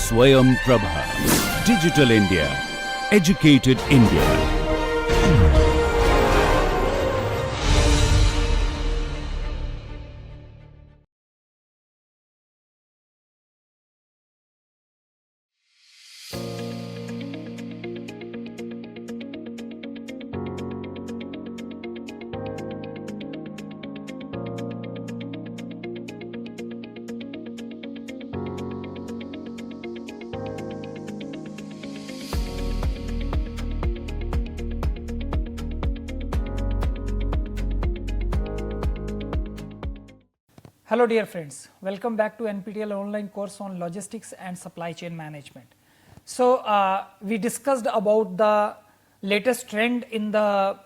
Swayam Prabha. Digital India. Educated India. Hello dear friends, welcome back to NPTEL online course on logistics and supply chain management. So we discussed about the latest trend in the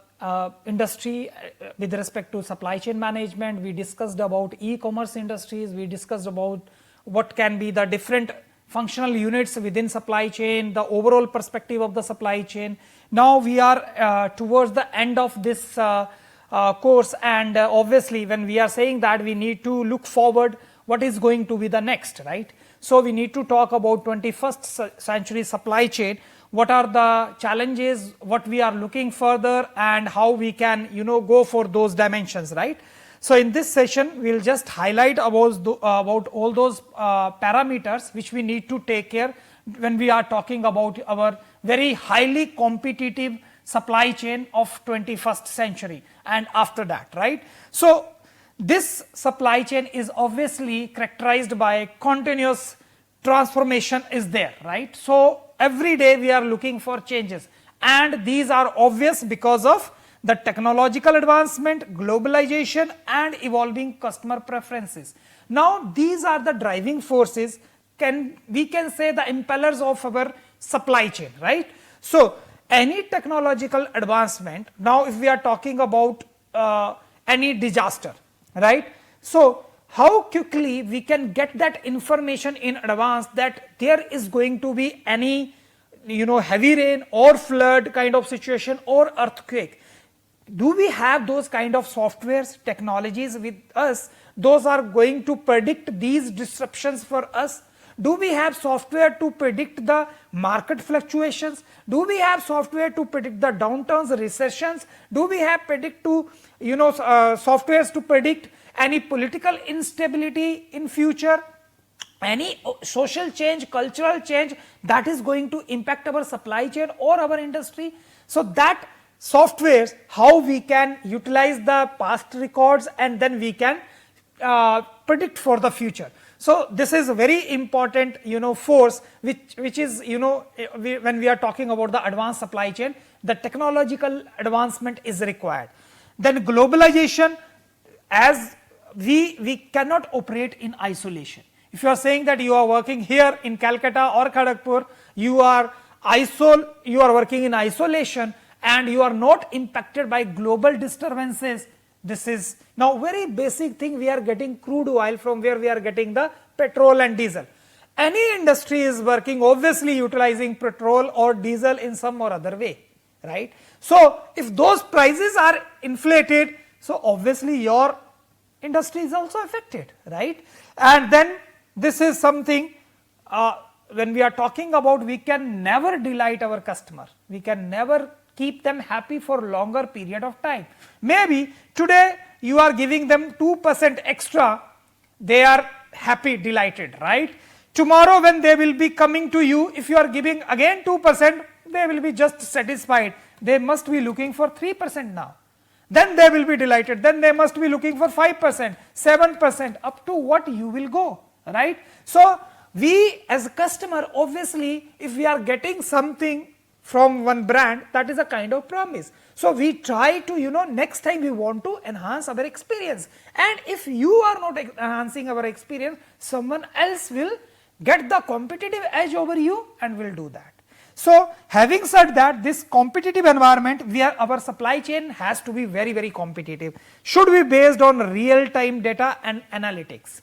industry with respect to supply chain management. We discussed about e-commerce industries. We discussed about what can be the different functional units within supply chain, the overall perspective of the supply chain. Now we are towards the end of this course, and obviously when we are saying that, we need to look forward what is going to be the next, right? So we need to talk about 21st century supply chain, what are the challenges, what we are looking further, and how we can go for those dimensions, right? So in this session we will just highlight about all those parameters which we need to take care when we are talking about our very highly competitive supply chain of 21st century and after that, right? So this supply chain is obviously characterized by continuous transformation is there, right? So every day we are looking for changes, and these are obvious because of the technological advancement, globalization, and evolving customer preferences. Now these are the driving forces, we can say the impellers of our supply chain, right? So any technological advancement, now if we are talking about any disaster, right? So how quickly we can get that information in advance that there is going to be any heavy rain or flood kind of situation or earthquake. Do we have those kind of softwares, technologies with us? Those are going to predict these disruptions for us. Do we have software to predict the market fluctuations? Do we have software to predict the downturns, recessions? Do we have softwares to predict any political instability in future? Any social change, cultural change that is going to impact our supply chain or our industry? So that softwares, how we can utilize the past records and then we can predict for the future. So this is a very important force which is when we are talking about the advanced supply chain, the technological advancement is required. Then globalization, as we cannot operate in isolation. If you are saying that you are working here in Calcutta or Kharagpur, you are working in isolation and you are not impacted by global disturbances. This is now very basic thing. We are getting crude oil from where we are getting the petrol and diesel. Any industry is working obviously utilizing petrol or diesel in some or other way, right? So if those prices are inflated, so obviously your industry is also affected, right? And then this is something when we are talking about, we can never delight our customer. We can never keep them happy for longer period of time. Maybe today you are giving them 2% extra, they are happy, delighted, right? Tomorrow when they will be coming to you, if you are giving again 2%, they will be just satisfied. They must be looking for 3% now. Then they will be delighted. Then they must be looking for 5%, 7%, up to what you will go, right? So we as a customer, obviously, if we are getting something from one brand, that is a kind of promise. So we try to, next time we want to enhance our experience. And if you are not enhancing our experience, someone else will get the competitive edge over you and will do that. So having said that, this competitive environment where our supply chain has to be very, very competitive, should be based on real-time data and analytics.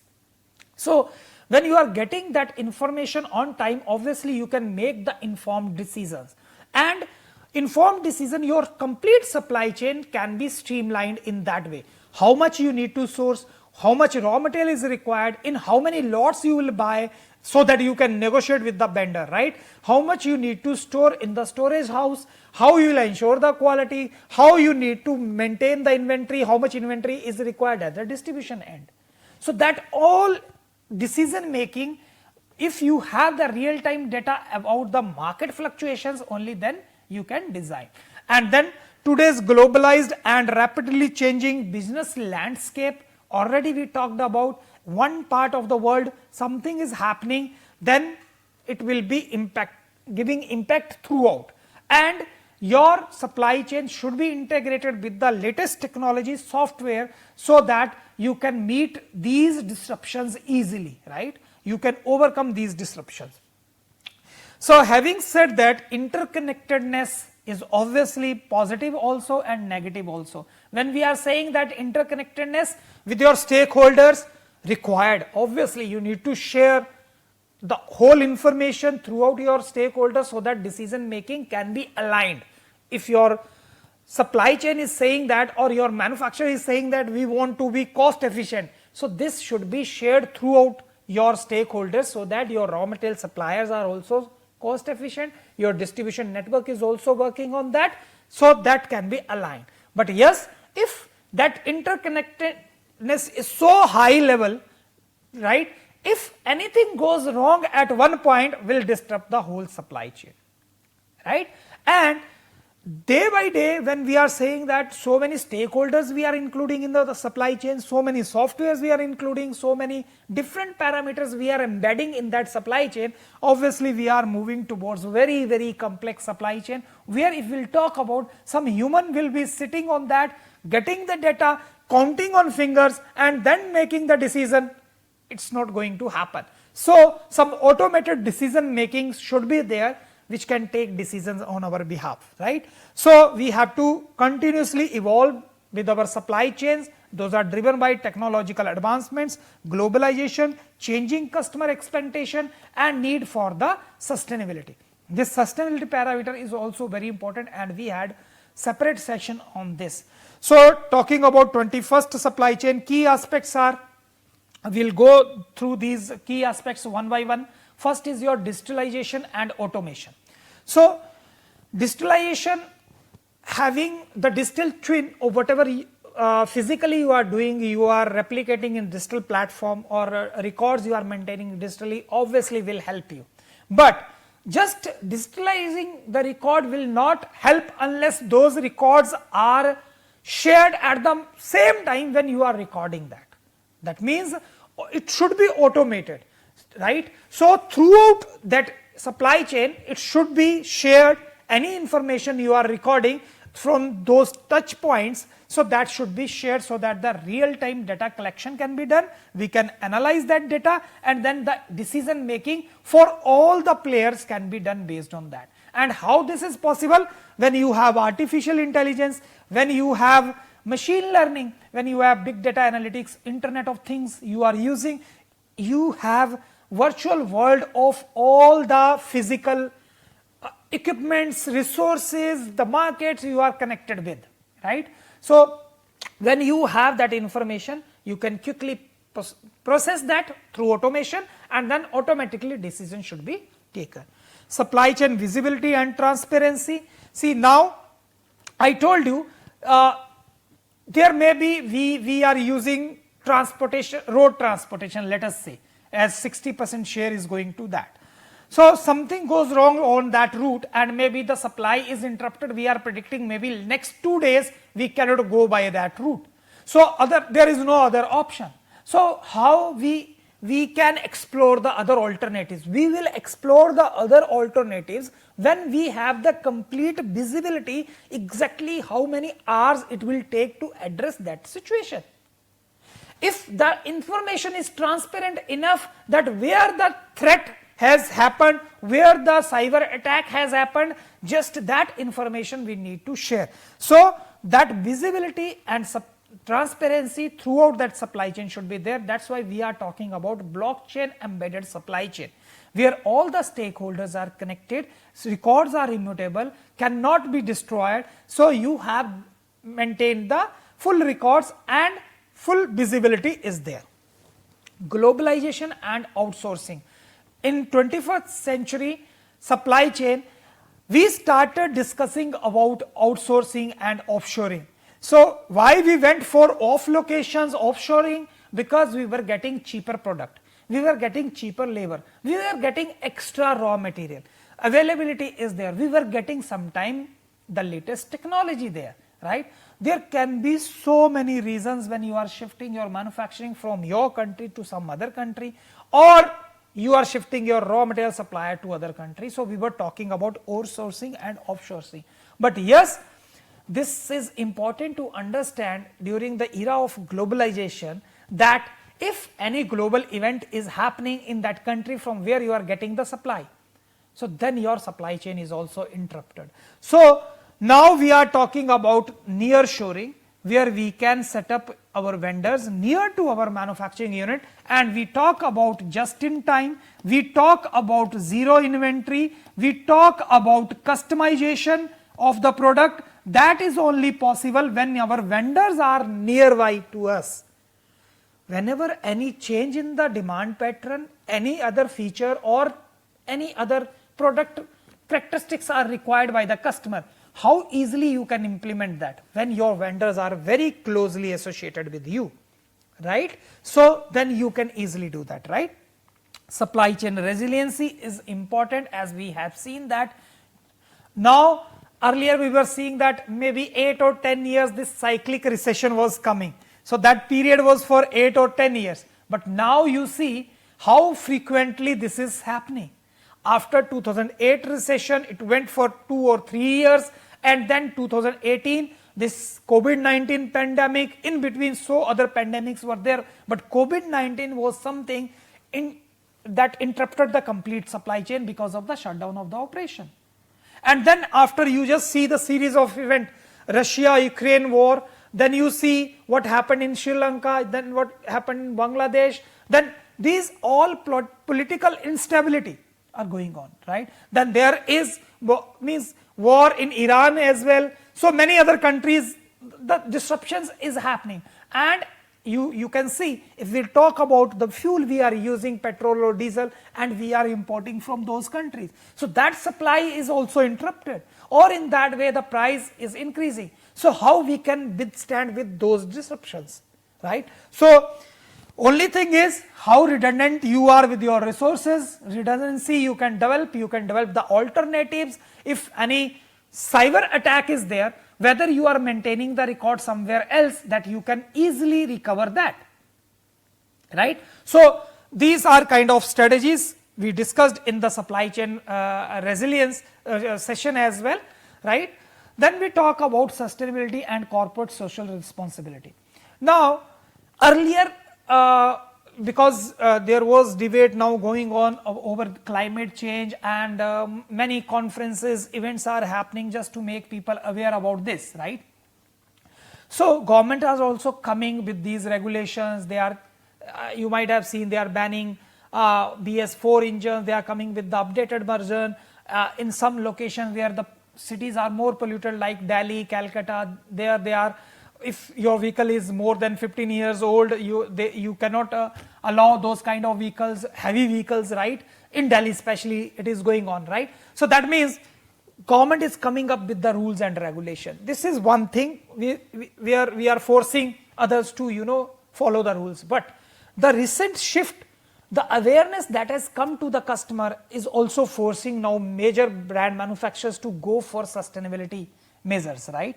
So when you are getting that information on time, obviously you can make the informed decisions. And informed decision, your complete supply chain can be streamlined in that way. How much you need to source, how much raw material is required, in how many lots you will buy, so that you can negotiate with the vendor, right? How much you need to store in the storage house, how you will ensure the quality, how you need to maintain the inventory, how much inventory is required at the distribution end. So that all decision making, if you have the real time data about the market fluctuations, only then you can design. And then today's globalized and rapidly changing business landscape, already we talked about, one part of the world something is happening, then it will be giving impact throughout, and your supply chain should be integrated with the latest technology software, so that you can meet these disruptions easily, right? You can overcome these disruptions. So having said that, interconnectedness is obviously positive also and negative also. When we are saying that interconnectedness with your stakeholders required, obviously you need to share the whole information throughout your stakeholders, so that decision making can be aligned. If your supply chain is saying that, or your manufacturer is saying that we want to be cost efficient, so this should be shared throughout your stakeholders, so that your raw material suppliers are also cost efficient, your distribution network is also working on that, so that can be aligned. But yes, if that interconnectedness is so high level, right, if anything goes wrong at one point, will disrupt the whole supply chain, right? And day by day, when we are saying that so many stakeholders we are including in the supply chain, so many softwares we are including, so many different parameters we are embedding in that supply chain, obviously we are moving towards very, very complex supply chain, where if we will talk about, some human will be sitting on that, getting the data, counting on fingers, and then making the decision. It's not going to happen. So some automated decision making should be there, which can take decisions on our behalf, right? So we have to continuously evolve with our supply chains. Those are driven by technological advancements, globalization, changing customer expectation, and need for the sustainability. This sustainability parameter is also very important, and we had separate session on this. So talking about 21st supply chain, key aspects are, we'll go through these key aspects one by one. First is your digitalization and automation. So digitalization, having the digital twin of whatever physically you are doing, you are replicating in digital platform, or records you are maintaining digitally, obviously will help you. But just digitalizing the record will not help unless those records are shared at the same time when you are recording that. That means it should be automated, right? So throughout that supply chain, it should be shared, any information you are recording from those touch points, so that should be shared, so that the real time data collection can be done. We can analyze that data, and then the decision making for all the players can be done based on that. And how this is possible? When you have artificial intelligence, when you have machine learning, when you have big data analytics, Internet of Things you are using, you have virtual world of all the physical equipments, resources, the markets you are connected with, right? So when you have that information, you can quickly process that through automation, and then automatically decision should be taken. Supply chain visibility and transparency. See, now I told you there may be, we are using transportation, road transportation, let us say, as 60% share is going to that. So something goes wrong on that route, and maybe the supply is interrupted. We are predicting maybe next 2 days we cannot go by that route. So there is no other option. So how we can explore the other alternatives? We will explore the other alternatives when we have the complete visibility exactly how many hours it will take to address that situation. If the information is transparent enough that where the threat has happened, where the cyber attack has happened, just that information we need to share. So that visibility and transparency throughout that supply chain should be there. That's why we are talking about blockchain embedded supply chain, where all the stakeholders are connected, records are immutable, cannot be destroyed. So you have maintained the full records and full visibility is there. Globalization and outsourcing. In 21st century supply chain, we started discussing about outsourcing and offshoring. So why we went for off locations offshoring? Because we were getting cheaper product, we were getting cheaper labor, we were getting extra raw material, availability is there, we were getting sometime the latest technology there, right? There can be so many reasons when you are shifting your manufacturing from your country to some other country, or you are shifting your raw material supplier to other country. So we were talking about outsourcing and offshoring. But yes, this is important to understand during the era of globalization, that if any global event is happening in that country from where you are getting the supply, so then your supply chain is also interrupted. So now we are talking about near shoring, where we can set up our vendors near to our manufacturing unit, and we talk about just in time, we talk about zero inventory, we talk about customization of the product. That is only possible when our vendors are nearby to us. Whenever any change in the demand pattern, any other feature or any other product characteristics are required by the customer, how easily you can implement that? When your vendors are very closely associated with you, right? So then you can easily do that, right? Supply chain resiliency is important, as we have seen that. Now earlier we were seeing that maybe 8 or 10 years this cyclic recession was coming. So that period was for 8 or 10 years. But now you see how frequently this is happening. After 2008 recession, it went for 2 or 3 years, and then 2018, this COVID-19 pandemic, in between so other pandemics were there, but COVID-19 was something that interrupted the complete supply chain because of the shutdown of the operation. And then after, you just see the series of events, Russia-Ukraine war, then you see what happened in Sri Lanka, then what happened in Bangladesh, then these all political instability are going on, right? Then there is war in Iran as well. So many other countries, the disruptions is happening. And you can see, if we talk about the fuel we are using, petrol or diesel, and we are importing from those countries. So that supply is also interrupted, or in that way the price is increasing. So how we can withstand with those disruptions, right? So only thing is how redundant you are with your resources. Redundancy you can develop the alternatives. If any cyber attack is there, whether you are maintaining the record somewhere else, that you can easily recover that, right? So these are kind of strategies we discussed in the supply chain resilience session as well, right? Then we talk about sustainability and corporate social responsibility. Now earlier, because there was debate now going on over climate change, and many conferences, events are happening just to make people aware about this, right? So government is also coming with these regulations. They are, you might have seen, they are banning BS4 engines. They are coming with the updated version. In some locations where the cities are more polluted, like Delhi, Calcutta, there they are, if your vehicle is more than 15 years old, you cannot allow those kind of vehicles, heavy vehicles, right? In Delhi especially it is going on, right? So that means government is coming up with the rules and regulation. This is one thing we are forcing others to follow the rules. But the recent shift, the awareness that has come to the customer, is also forcing now major brand manufacturers to go for sustainability measures, right?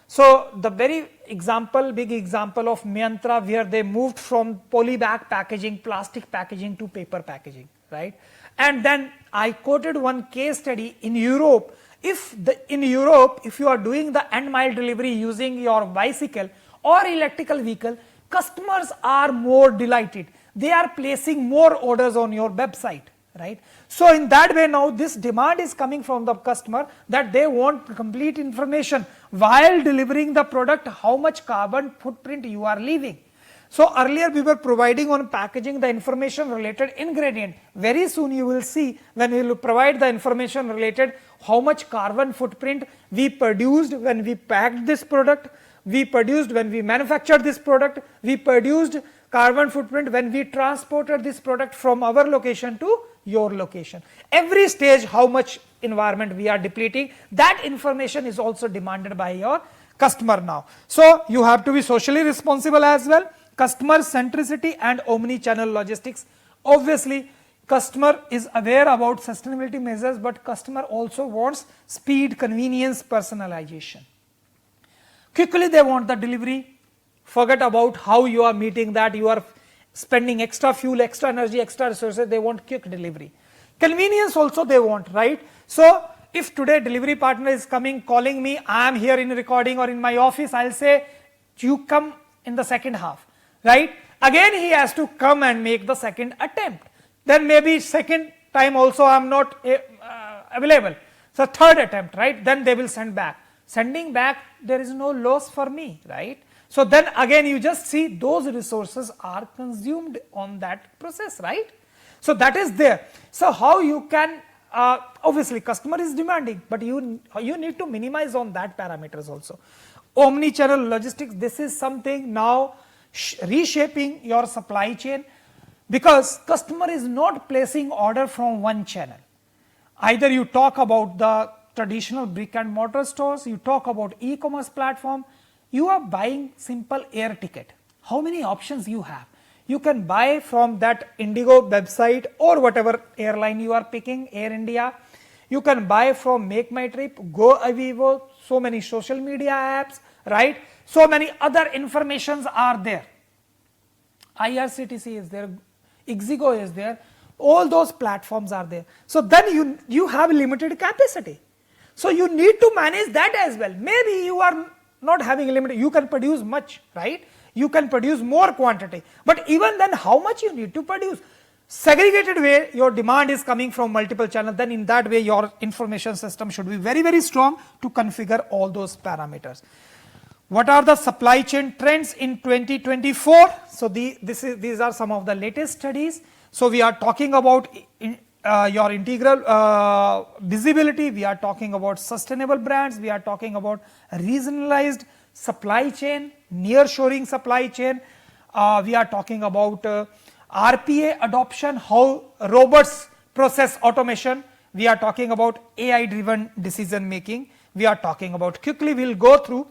So the big example of Mantra, where they moved from polybag packaging, plastic packaging, to paper packaging, right? And then I quoted one case study in Europe. In Europe, if you are doing the end mile delivery using your bicycle or electrical vehicle, customers are more delighted. They are placing more orders on your website, right? So in that way, now this demand is coming from the customer, that they want complete information while delivering the product, how much carbon footprint you are leaving. So earlier we were providing on packaging the information related ingredient. Very soon you will see, when we will provide the information related how much carbon footprint we produced when we packed this product, we produced when we manufactured this product, we produced carbon footprint when we transported this product from our location to your location. Every stage how much environment we are depleting, that information is also demanded by your customer now. So you have to be socially responsible as well. Customer centricity and omni-channel logistics. Obviously customer is aware about sustainability measures, but customer also wants speed, convenience, personalization. Quickly they want the delivery. Forget about how you are meeting that, you are spending extra fuel, extra energy, extra resources, they want quick delivery. Convenience also they want, right? So if today delivery partner is coming, calling me, I am here in recording or in my office, I'll say, you come in the second half, right? Again he has to come and make the second attempt. Then maybe second time also I am not available. So third attempt, right? Then they will send back. Sending back, there is no loss for me, right? So then again you just see those resources are consumed on that process, right? So that is there. So how you can, obviously customer is demanding, but you need to minimize on that parameters also. Omni-channel logistics, this is something now reshaping your supply chain, because customer is not placing order from one channel. Either you talk about the traditional brick and mortar stores, you talk about e-commerce platform, you are buying simple air ticket. How many options you have? You can buy from that Indigo website or whatever airline you are picking, Air India. You can buy from Make My Trip, Go Avivo, so many social media apps, right? So many other informations are there. IRCTC is there, Ixigo is there, all those platforms are there. So then you have limited capacity. So you need to manage that as well. Maybe you are not having limited, you can produce much, right? You can produce more quantity, but even then how much you need to produce? Segregated way, your demand is coming from multiple channels, then in that way your information system should be very, very strong to configure all those parameters. What are the supply chain trends in 2024? So these are some of the latest studies. So we are talking about your integral visibility, we are talking about sustainable brands, we are talking about regionalized supply chain, near-shoring supply chain, we are talking about RPA adoption, how robots process automation, we are talking about AI-driven decision making, we are talking about, quickly we will go through.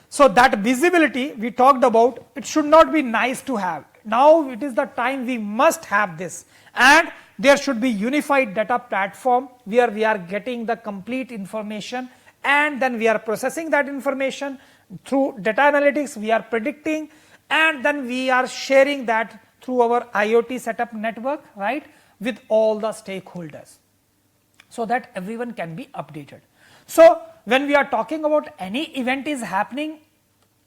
So that visibility we talked about, it should not be nice to have. Now it is the time we must have this, and there should be unified data platform where we are getting the complete information, and then we are processing that information through data analytics, we are predicting, and then we are sharing that through our IoT setup network, right, with all the stakeholders, so that everyone can be updated. So when we are talking about any event is happening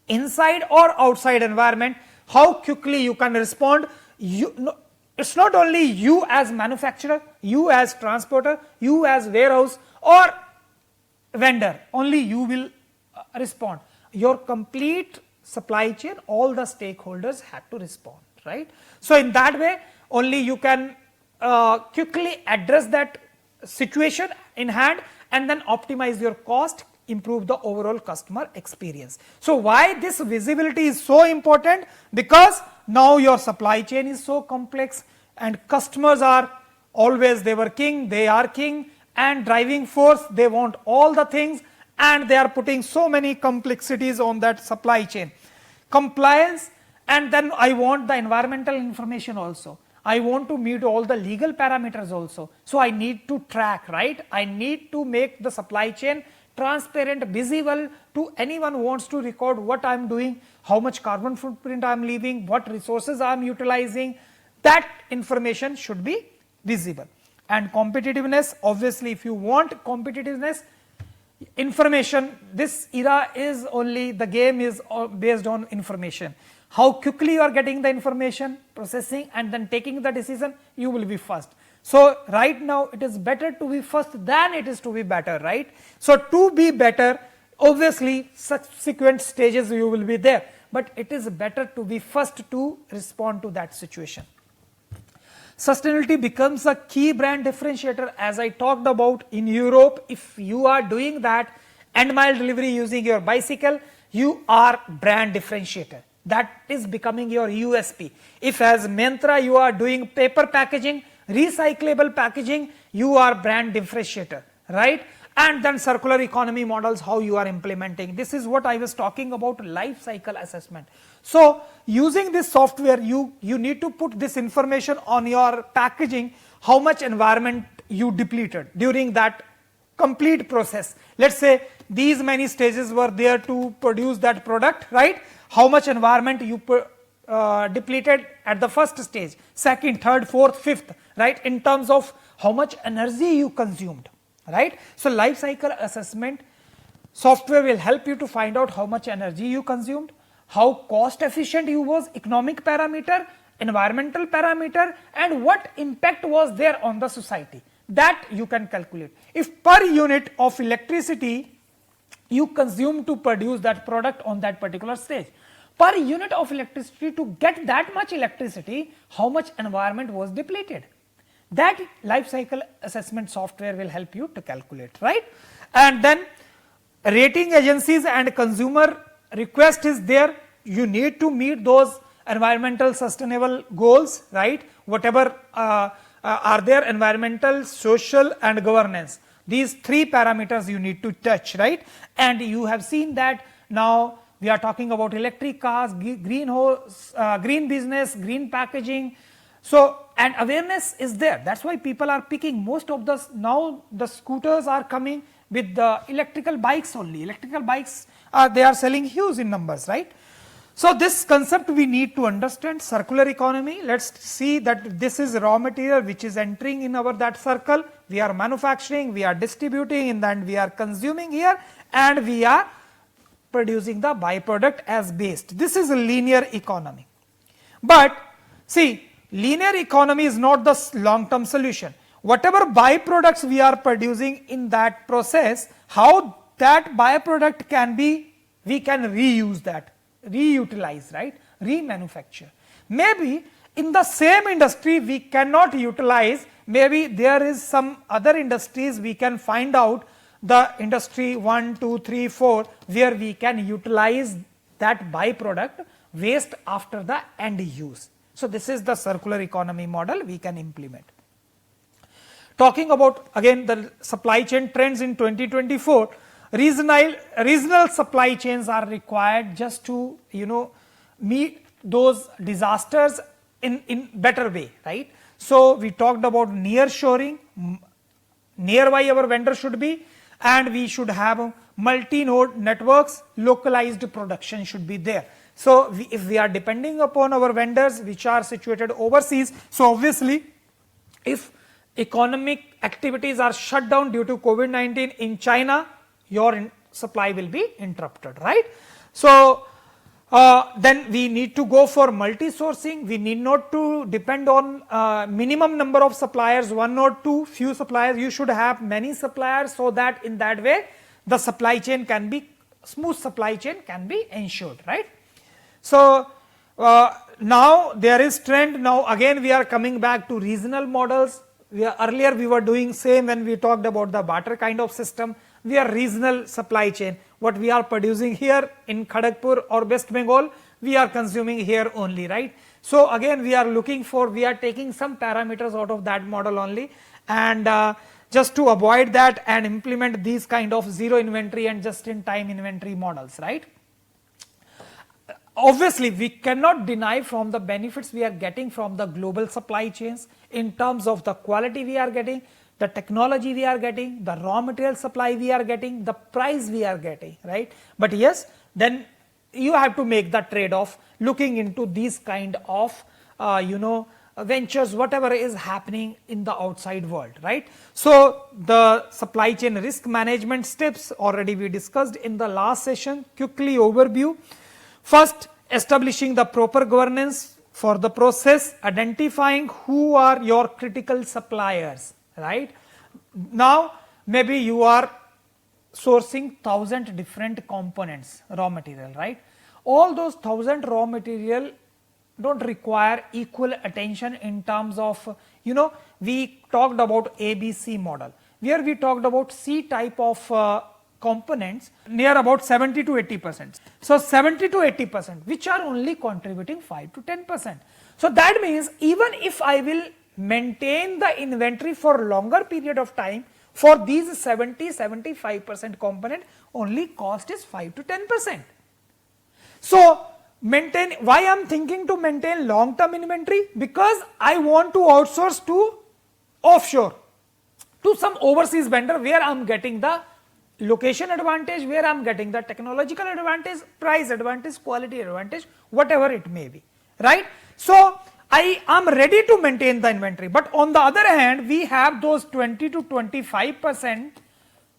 inside or outside environment, how quickly you can respond. It's not only you as manufacturer, you as transporter, you as warehouse or vendor, only you will respond. Your complete supply chain, all the stakeholders have to respond, right? So in that way only you can quickly address that situation in hand and then optimize your cost, improve the overall customer experience. So why this visibility is so important? Because now your supply chain is so complex and customers are always, they were king, they are king and driving force, they want all the things and they are putting so many complexities on that supply chain. Compliance, and then I want the environmental information also. I want to meet all the legal parameters also. So I need to track, right? I need to make the supply chain transparent, visible to anyone who wants to record what I am doing, how much carbon footprint I am leaving, what resources I am utilizing. That information should be visible. And competitiveness, obviously if you want competitiveness, information, this era is only, the game is based on information. How quickly you are getting the information, processing and then taking the decision, you will be first. So right now it is better to be first than it is to be better, right? So to be better, obviously subsequent stages you will be there, but it is better to be first to respond to that situation. Sustainability becomes a key brand differentiator, as I talked about in Europe. If you are doing that end mile delivery using your bicycle, you are brand differentiator. That is becoming your USP. If as Mantra you are doing paper packaging, recyclable packaging, you are brand differentiator, right? And then circular economy models, how you are implementing. This is what I was talking about, life cycle assessment. So using this software, you need to put this information on your packaging, how much environment you depleted during that complete process. Let's say these many stages were there to produce that product, right? How much environment you depleted at the first stage, second, third, fourth, fifth, right? In terms of how much energy you consumed, right? So life cycle assessment software will help you to find out how much energy you consumed, how cost efficient you was, economic parameter, environmental parameter, and what impact was there on the society. That you can calculate. If per unit of electricity you consume to produce that product on that particular stage, per unit of electricity to get that much electricity, how much environment was depleted. That life cycle assessment software will help you to calculate, right? And then rating agencies and consumer request is there. You need to meet those environmental sustainable goals, right? Whatever are there, environmental, social and governance. These three parameters you need to touch, right? And you have seen that now we are talking about electric cars, green business, green packaging. So, and awareness is there. That's why people are picking most of the, now the scooters are coming with the electrical bikes only. Electrical bikes, they are selling huge in numbers, right? So this concept we need to understand. Circular economy, let's see that this is raw material which is entering in our that circle. We are manufacturing, we are distributing, and then we are consuming here, and we are producing the byproduct as waste. This is a linear economy. But see, linear economy is not the long term solution. Whatever byproducts we are producing in that process, how that byproduct can be, we can reuse that, reutilize, right, remanufacture. Maybe in the same industry we cannot utilize, maybe there is some other industries we can find out, the industry 1, 2, 3, 4, where we can utilize that byproduct waste after the end use. So this is the circular economy model we can implement. Talking about again the supply chain trends in 2024, regional supply chains are required just to meet those disasters in better way, right? So we talked about near shoring, nearby our vendor should be, and we should have multi-node networks, localized production should be there. So if we are depending upon our vendors which are situated overseas, so obviously if economic activities are shut down due to COVID-19 in China, your supply will be interrupted, right? So then we need to go for multi-sourcing. We need not to depend on minimum number of suppliers, one or two, few suppliers. You should have many suppliers, so that in that way the supply chain can be, smooth supply chain can be ensured, right? So now there is trend. Now again we are coming back to regional models. Earlier we were doing same when we talked about the barter kind of system. We are regional supply chain. What we are producing here in Kharagpur or West Bengal, we are consuming here only, right? So again we are looking for, we are taking some parameters out of that model only, and just to avoid that and implement these kind of zero inventory and just in time inventory models, right? Obviously we cannot deny from the benefits we are getting from the global supply chains in terms of the quality we are getting, the technology we are getting, the raw material supply we are getting, the price we are getting, right? But yes, then you have to make the trade-off looking into these kind of ventures, whatever is happening in the outside world, right? So the supply chain risk management steps already we discussed in the last session. Quickly overview. First, establishing the proper governance for the process, identifying who are your critical suppliers, right? Now maybe you are sourcing 1,000 different components, raw material, right? All those 1,000 raw material don't require equal attention in terms of, we talked about ABC model, where we talked about C type of components near about 70 to 80%. So 70 to 80%, which are only contributing 5 to 10%. So that means even if I will maintain the inventory for longer period of time, for these 70-75% component, only cost is 5 to 10%. So why I am thinking to maintain long term inventory? Because I want to outsource to offshore, to some overseas vendor where I am getting the location advantage, where I am getting the technological advantage, price advantage, quality advantage, whatever it may be, right? So I am ready to maintain the inventory, but on the other hand, we have those 20 to 25%,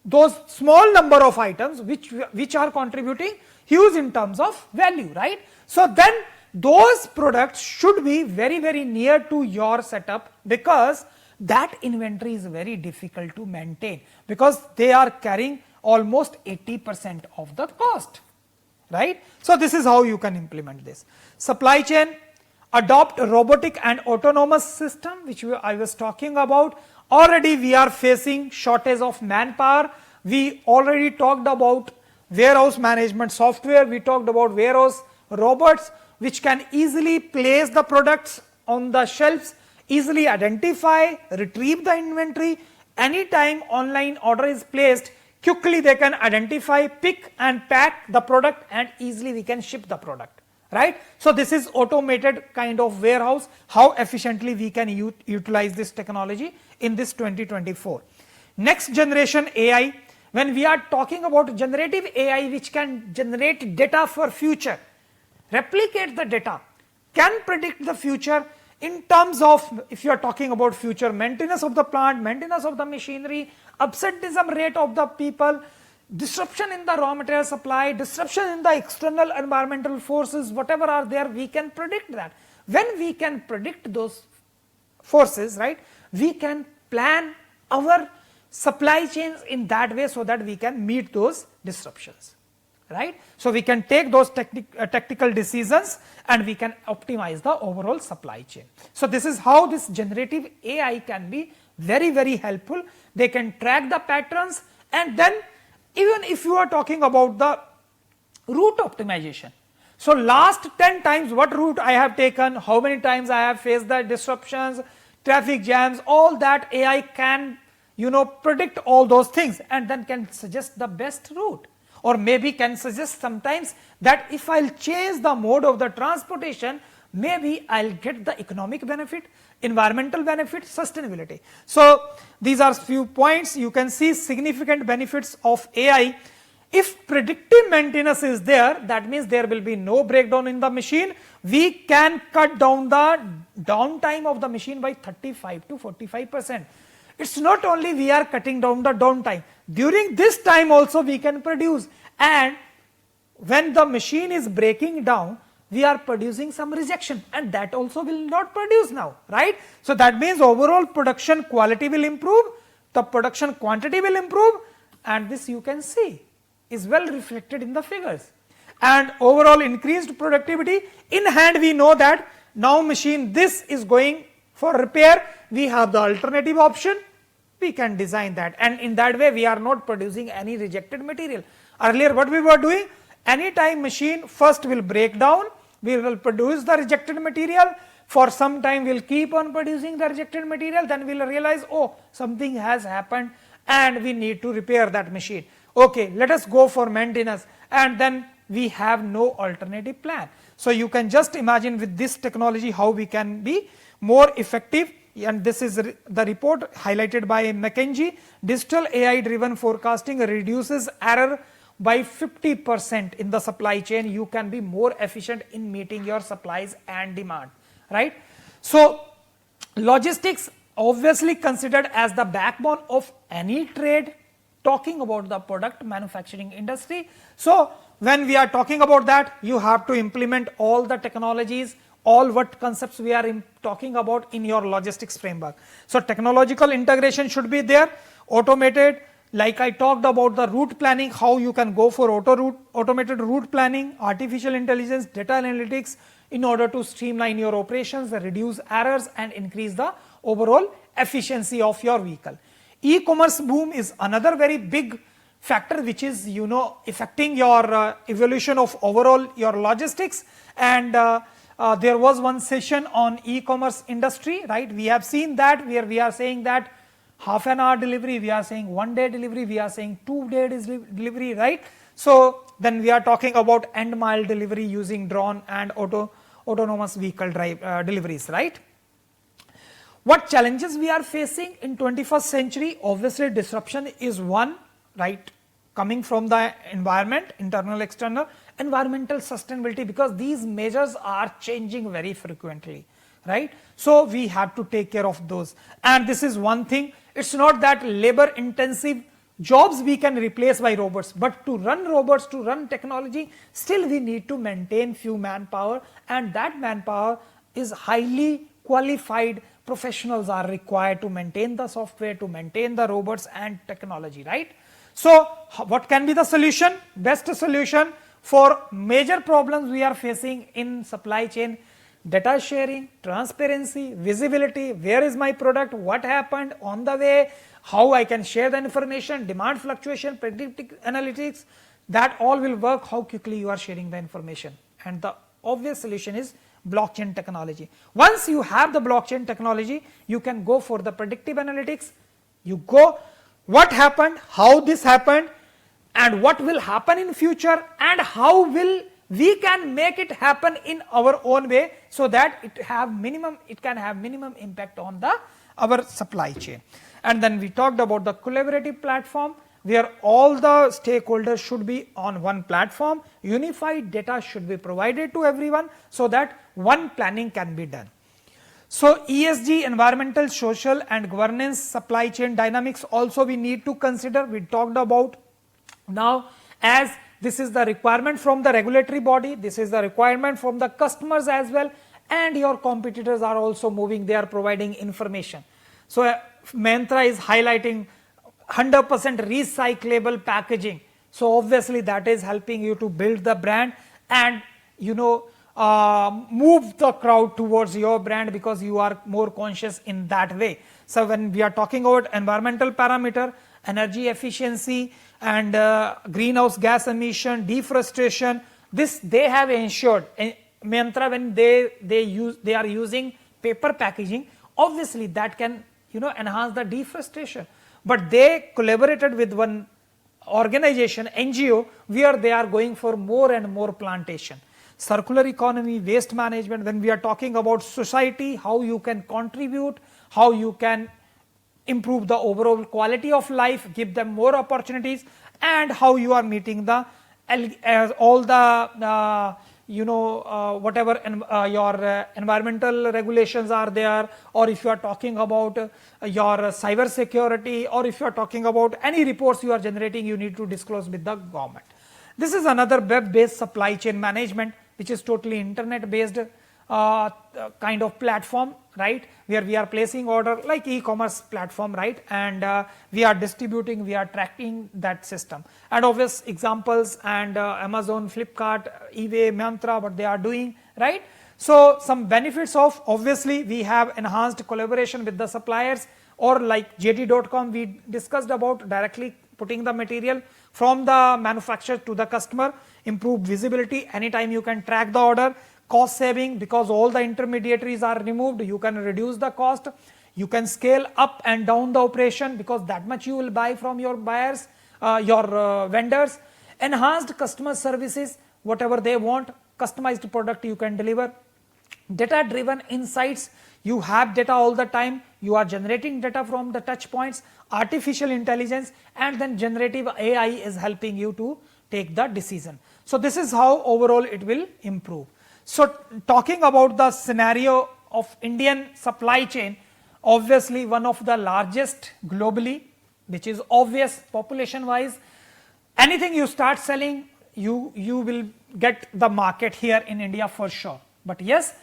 those small number of items which are contributing huge in terms of value, right? So then those products should be very, very near to your setup, because that inventory is very difficult to maintain, because they are carrying almost 80% of the cost, right? So this is how you can implement this. Supply chain, adopt a robotic and autonomous system, which I was talking about. Already we are facing shortage of manpower. We already talked about warehouse management software, we talked about warehouse robots which can easily place the products on the shelves, easily identify, retrieve the inventory. Anytime online order is placed, quickly they can identify, pick and pack the product, and easily we can ship the product, right? So this is automated kind of warehouse, how efficiently we can utilize this technology in this 2024. Next generation AI, when we are talking about generative AI which can generate data for future, replicate the data, can predict the future in terms of, if you are talking about future maintenance of the plant, maintenance of the machinery, absenteeism rate of the people, disruption in the raw material supply, disruption in the external environmental forces, whatever are there, we can predict that. When we can predict those forces, right, we can plan our supply chains in that way so that we can meet those disruptions, right? So we can take those tactical decisions and we can optimize the overall supply chain. So this is how this generative AI can be very, very helpful. They can track the patterns, and then even if you are talking about the route optimization. So last 10 times what route I have taken, how many times I have faced the disruptions, traffic jams, all that AI can predict all those things, and then can suggest the best route, or maybe can suggest sometimes that if I'll change the mode of the transportation, maybe I'll get the economic benefit, environmental benefit, sustainability. So these are few points. You can see significant benefits of AI. If predictive maintenance is there, that means there will be no breakdown in the machine. We can cut down the downtime of the machine by 35 to 45%. It's not only we are cutting down the downtime, during this time also we can produce, and when the machine is breaking down, we are producing some rejection, and that also will not produce now, right? So that means overall production quality will improve, the production quantity will improve, and this you can see is well reflected in the figures. And overall increased productivity, in hand we know that now machine this is going for repair, we have the alternative option, we can design that, and in that way we are not producing any rejected material. Earlier what we were doing, anytime machine first will break down, we will produce the rejected material, for some time we will keep on producing the rejected material, then we will realize, oh, something has happened and we need to repair that machine. Okay, let us go for maintenance, and then we have no alternative plan. So you can just imagine with this technology how we can be more effective, and this is the report highlighted by McKinsey. Digital AI driven forecasting reduces error by 50% in the supply chain. You can be more efficient in meeting your supplies and demand, right? So logistics obviously considered as the backbone of any trade, talking about the product manufacturing industry. So when we are talking about that, you have to implement all the technologies, all what concepts we are talking about in your logistics framework. So technological integration should be there, automated, like I talked about the route planning, how you can go for automated route planning, artificial intelligence, data analytics, in order to streamline your operations, reduce errors and increase the overall efficiency of your vehicle. E-commerce boom is another very big factor which is affecting your evolution of overall your logistics. And there was one session on e-commerce industry, right? We have seen that where we are saying that half an hour delivery, we are saying 1 day delivery, we are saying 2 day delivery, right? So then we are talking about end mile delivery using drone and autonomous vehicle deliveries, right? What challenges we are facing in 21st century? Obviously disruption is one, right, coming from the environment, internal, external, environmental sustainability, because these measures are changing very frequently, right? So we have to take care of those. And this is one thing, it's not that labor intensive jobs we can replace by robots, but to run robots, to run technology, still we need to maintain few manpower, and that manpower is highly qualified professionals are required to maintain the software, to maintain the robots and technology, right? So what can be the solution? Best solution for major problems we are facing in supply chain: data sharing, transparency, visibility, where is my product, what happened on the way, how I can share the information, demand fluctuation, predictive analytics, that all will work, how quickly you are sharing the information. And the obvious solution is blockchain technology. Once you have the blockchain technology, you can go for the predictive analytics. You go what happened, how this happened, and what will happen in future, and how will we can make it happen in our own way, so that it can have minimum impact on our supply chain. And then we talked about the collaborative platform, where all the stakeholders should be on one platform. Unified data should be provided to everyone, so that one planning can be done. So ESG, environmental, social and governance, supply chain dynamics also we need to consider. We talked about now, as this is the requirement from the regulatory body, this is the requirement from the customers as well, and your competitors are also moving, they are providing information. So Mantra is highlighting 100% recyclable packaging. So obviously that is helping you to build the brand and move the crowd towards your brand, because you are more conscious in that way. So when we are talking about environmental parameter, energy efficiency and greenhouse gas emission, deforestation, this they have ensured. Mantra, when they are using paper packaging, obviously that can enhance the deforestation, but they collaborated with one organization, NGO, where they are going for more and more plantation. Circular economy, waste management, when we are talking about society, how you can contribute, how you can improve the overall quality of life, give them more opportunities, and how you are meeting the all the whatever your environmental regulations are there, or if you are talking about your cyber security, or if you are talking about any reports you are generating, you need to disclose with the government. This is another web-based supply chain management, which is totally internet-based kind of platform, right, where we are placing order like e-commerce platform, right, and we are distributing, we are tracking that system. And obvious examples, and Amazon, Flipkart, eBay, Mantra, what they are doing, right. So some benefits of, obviously we have enhanced collaboration with the suppliers, or like JD.com we discussed about directly putting the material from the manufacturer to the customer, improved visibility, anytime you can track the order, cost saving, because all the intermediaries are removed, you can reduce the cost, you can scale up and down the operation, because that much you will buy from your buyers, your vendors, enhanced customer services, whatever they want, customized product you can deliver, data driven insights, you have data all the time, you are generating data from the touch points, artificial intelligence, and then generative AI is helping you to take the decision. So this is how overall it will improve. So talking about the scenario of Indian supply chain, obviously one of the largest globally, which is obvious population wise, anything you start selling, you will get the market here in India for sure. But yes,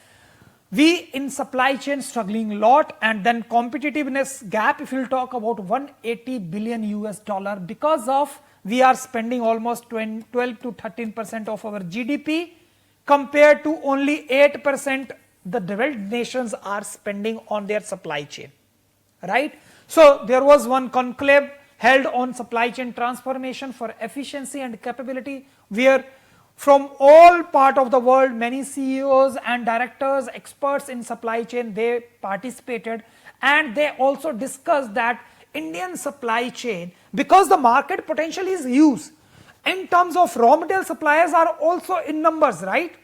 we in supply chain struggling a lot, and then competitiveness gap, if you'll talk about 180 billion US dollar, because of we are spending almost 12 to 13% of our GDP, compared to only 8% the developed nations are spending on their supply chain, right. So there was one conclave held on supply chain transformation for efficiency and capability, where from all part of the world, many CEOs and directors, experts in supply chain, they participated, and they also discussed that Indian supply chain, because the market potential is huge, in terms of raw material suppliers are also in numbers, right?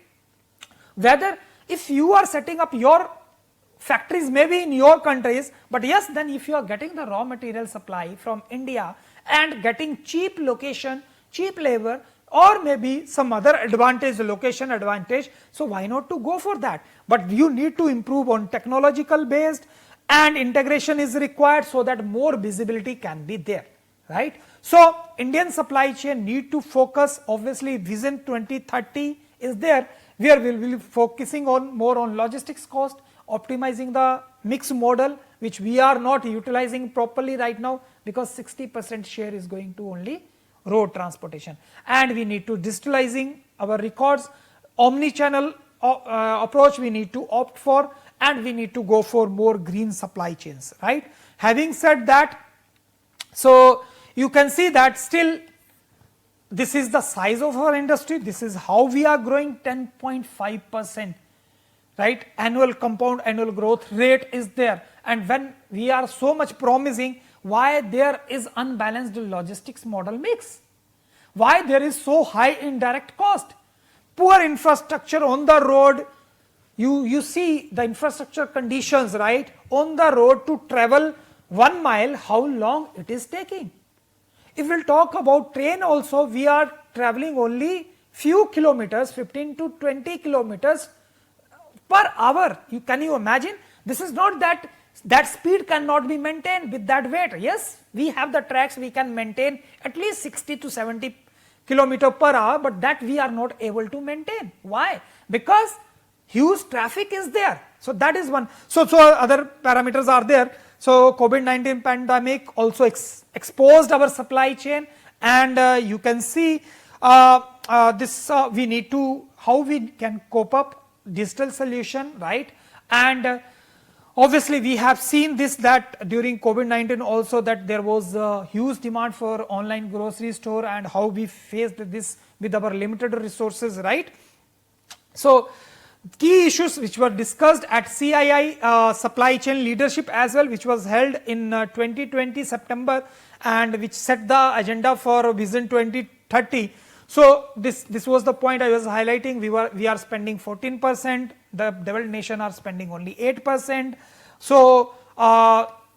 Whether if you are setting up your factories maybe in your countries, but yes, then if you are getting the raw material supply from India and getting cheap location, cheap labor, or maybe some other advantage, location advantage, so why not to go for that? But you need to improve on technological based, and integration is required so that more visibility can be there, right? So Indian supply chain need to focus, obviously Vision 2030 is there, where we will be focusing on more on logistics cost, optimizing the mix model, which we are not utilizing properly right now, because 60% share is going to only road transportation, and we need to digitalizing our records, omni-channel approach we need to opt for, and we need to go for more green supply chains, right? Having said that, so you can see that still this is the size of our industry, this is how we are growing 10.5%, right? Annual compound annual growth rate is there, and when we are so much promising, why there is unbalanced logistics model mix? Why there is so high indirect cost? Poor infrastructure on the road, you see the infrastructure conditions, right? On the road to travel 1 mile, how long it is taking? If we will talk about train also, we are traveling only few kilometers, 15 to 20 kilometers per hour. Can you imagine? This is not that speed cannot be maintained with that weight. Yes, we have the tracks, we can maintain at least 60 to 70 kilometer per hour, but that we are not able to maintain. Why? Because huge traffic is there. So that is one. So other parameters are there. So COVID-19 pandemic also exposed our supply chain, and you can see this we need to, how we can cope up digital solution, right? And obviously we have seen this, that during COVID-19 also, that there was a huge demand for online grocery store, and how we faced this with our limited resources, right? So key issues which were discussed at CII supply chain leadership as well, which was held in 2020 September, and which set the agenda for Vision 2030. So this was the point I was highlighting. We are spending 14%, the developed nation are spending only 8%. So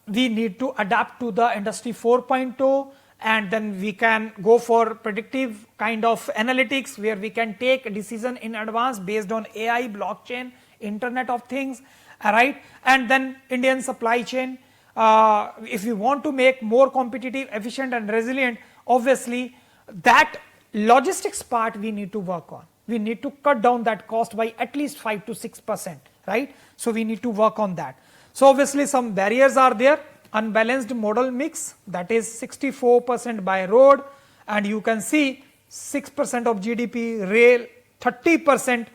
we need to adapt to the industry 4.0, and then we can go for predictive kind of analytics, where we can take a decision in advance based on AI, blockchain, Internet of Things, right? And then Indian supply chain, if we want to make more competitive, efficient and resilient, obviously that logistics part we need to work on. We need to cut down that cost by at least 5 to 6%, right? So we need to work on that. So obviously some barriers are there. Unbalanced model mix, that is 64% by road, and you can see 6% of GDP, rail 30%,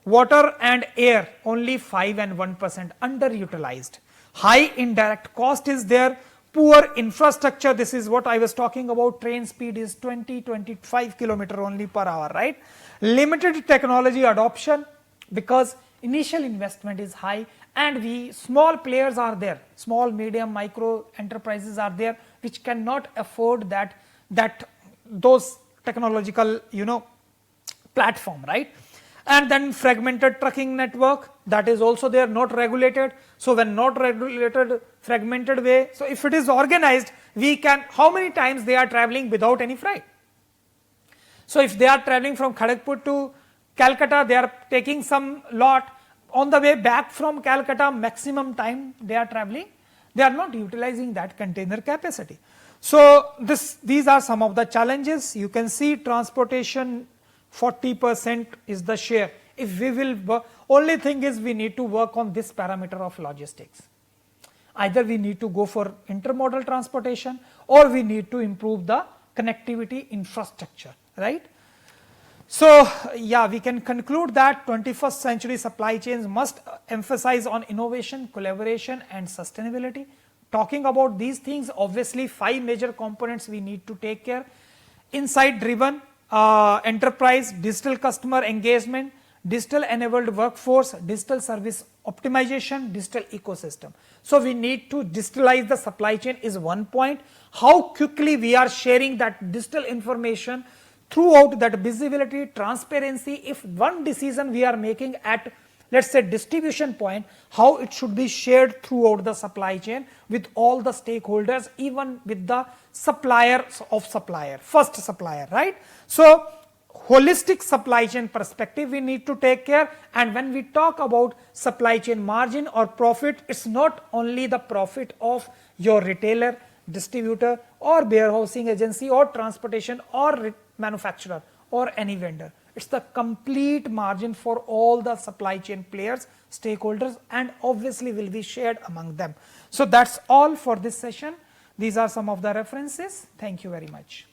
water and air only 5 and 1% underutilized. High indirect cost is there, poor infrastructure, this is what I was talking about, train speed is 20-25 kilometer only per hour, right? Limited technology adoption, because initial investment is high, and small players are there, small, medium, micro enterprises are there, which cannot afford those technological, platform, right? And then fragmented trucking network, that is also there, not regulated. So when not regulated, fragmented way, so if it is organized, how many times they are traveling without any freight? So if they are traveling from Kharagpur to Calcutta, they are taking some lot. On the way back from Calcutta, maximum time they are traveling, they are not utilizing that container capacity. So these are some of the challenges. You can see transportation 40% is the share. If we will, only thing is we need to work on this parameter of logistics. Either we need to go for intermodal transportation, or we need to improve the connectivity infrastructure, right? So yeah, we can conclude that 21st century supply chains must emphasize on innovation, collaboration and sustainability. talking about these things, obviously 5 major components we need to take care. Insight driven enterprise, digital customer engagement, digital enabled workforce, digital service optimization, digital ecosystem. So we need to digitalize the supply chain is one point. How quickly we are sharing that digital information throughout, that visibility, transparency. If one decision we are making at, let's say, distribution point, how it should be shared throughout the supply chain with all the stakeholders, even with the suppliers of supplier, first supplier, right? So holistic supply chain perspective we need to take care. And when we talk about supply chain margin or profit, it's not only the profit of your retailer, distributor or warehousing agency or transportation or manufacturer or any vendor. It's the complete margin for all the supply chain players, stakeholders, and obviously will be shared among them. So that's all for this session. These are some of the references. Thank you very much.